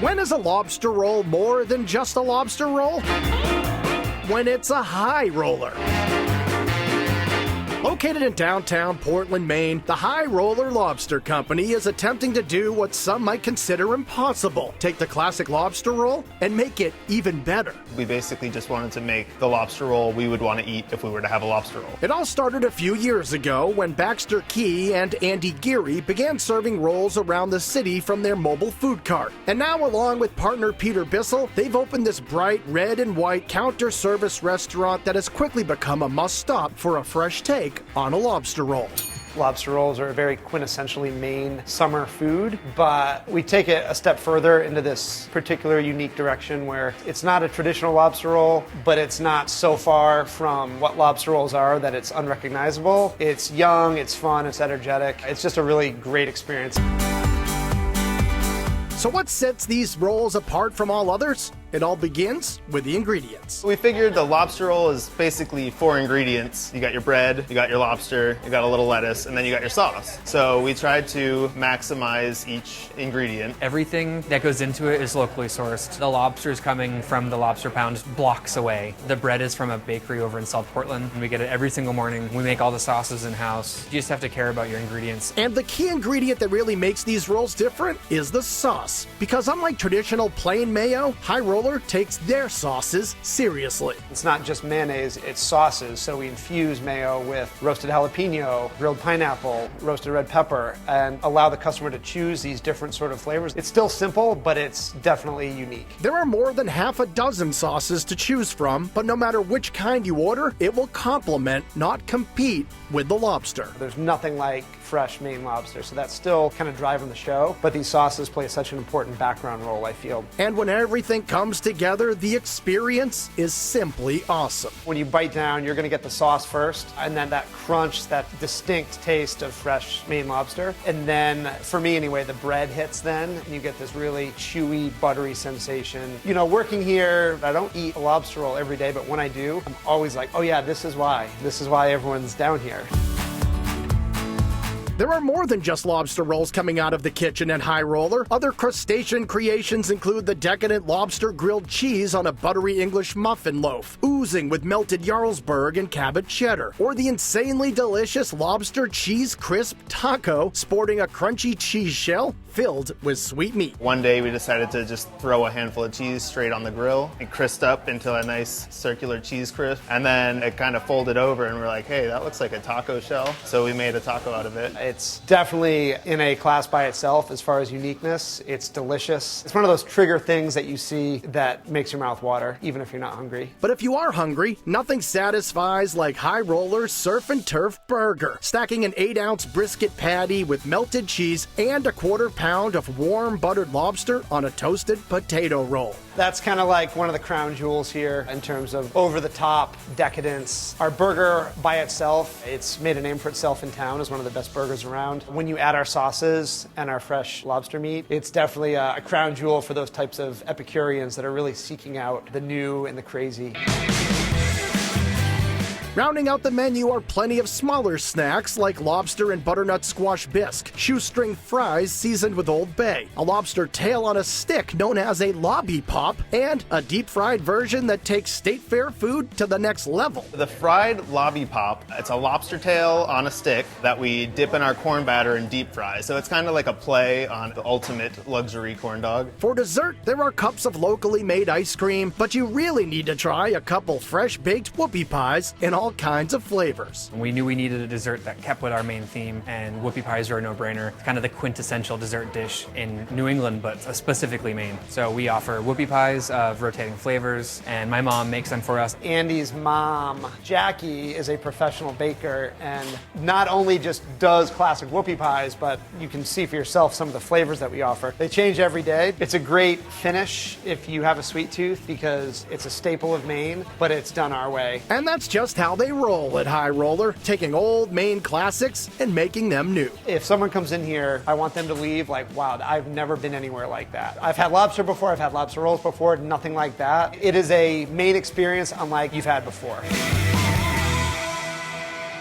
When is a lobster roll more than just a lobster roll? When it's a high roller. Located in downtown Portland, Maine, the Highroller Lobster Company is attempting to do what some might consider impossible. Take the classic lobster roll and make it even better. We basically just wanted to make the lobster roll we would want to eat if we were to have a lobster roll. It all started a few years ago when Baxter Key and Andy Geary began serving rolls around the city from their mobile food cart. And now, along with partner Peter Bissell, they've opened this bright red and white counter service restaurant that has quickly become a must-stop for a fresh take on a lobster roll. Lobster rolls are a very quintessentially Maine summer food, but we take it a step further into this particular unique direction where it's not a traditional lobster roll, but it's not so far from what lobster rolls are that it's unrecognizable. It's young, it's fun, it's energetic. It's just a really great experience. So what sets these rolls apart from all others? It all begins with the ingredients. We figured the lobster roll is basically 4 ingredients. You got your bread, you got your lobster, you got a little lettuce, and then you got your sauce. So we tried to maximize each ingredient. Everything that goes into it is locally sourced. The lobster is coming from the lobster pound blocks away. The bread is from a bakery over in South Portland, and we get it every single morning. We make all the sauces in-house. You just have to care about your ingredients. And the key ingredient that really makes these rolls different is the sauce. Because unlike traditional plain mayo, Highroller takes their sauces seriously. It's not just mayonnaise, it's sauces. So we infuse mayo with roasted jalapeno, grilled pineapple, roasted red pepper, and allow the customer to choose these different sort of flavors. It's still simple, but it's definitely unique. There are more than half a dozen sauces to choose from, but no matter which kind you order, it will complement, not compete, with the lobster. There's nothing like fresh Maine lobster, so that's still kind of driving the show, but these sauces play such an important background role, I feel. And when everything comes together, the experience is simply awesome. When you bite down, you're going to get the sauce first, and then that crunch, that distinct taste of fresh Maine lobster. And then, for me anyway, the bread hits then, and you get this really chewy, buttery sensation. You know, working here, I don't eat a lobster roll every day, but when I do, I'm always like, oh yeah, this is why. This is why everyone's down here. There are more than just lobster rolls coming out of the kitchen at Highroller. Other crustacean creations include the decadent lobster grilled cheese on a buttery English muffin loaf, oozing with melted Jarlsberg and Cabot cheddar, or the insanely delicious lobster cheese crisp taco sporting a crunchy cheese shell filled with sweet meat. One day we decided to just throw a handful of cheese straight on the grill. It crisped up into a nice circular cheese crisp, and then it kind of folded over and we're like, hey, that looks like a taco shell. So we made a taco out of it. It's definitely in a class by itself as far as uniqueness. It's delicious. It's one of those trigger things that you see that makes your mouth water, even if you're not hungry. But if you are hungry, nothing satisfies like Highroller Surf and Turf Burger. Stacking an 8-ounce brisket patty with melted cheese and a 1/4 pound of warm buttered lobster on a toasted potato roll. That's kind of like one of the crown jewels here in terms of over-the-top decadence. Our burger by itself, it's made a name for itself in town as one of the best burgers around. When you add our sauces and our fresh lobster meat, it's definitely a crown jewel for those types of Epicureans that are really seeking out the new and the crazy. Rounding out the menu are plenty of smaller snacks like lobster and butternut squash bisque, shoestring fries seasoned with Old Bay, a lobster tail on a stick known as a lobby pop, and a deep-fried version that takes state fair food to the next level. The fried lobby pop, it's a lobster tail on a stick that we dip in our corn batter and deep fry. So it's kind of like a play on the ultimate luxury corn dog. For dessert, there are cups of locally made ice cream, but you really need to try a couple fresh-baked whoopie pies in all kinds of flavors. We knew we needed a dessert that kept with our main theme, and whoopie pies are a no-brainer. It's kind of the quintessential dessert dish in New England, but specifically Maine. So we offer whoopie pies of rotating flavors, and my mom makes them for us. Andy's mom, Jackie, is a professional baker and not only just does classic whoopie pies, but you can see for yourself some of the flavors that we offer. They change every day. It's a great finish if you have a sweet tooth because it's a staple of Maine, but it's done our way. And that's just how they roll at Highroller, taking old Maine classics and making them new. If someone comes in here, I want them to leave like, wow, I've never been anywhere like that. I've had lobster before, I've had lobster rolls before, nothing like that. It is a Maine experience unlike you've had before.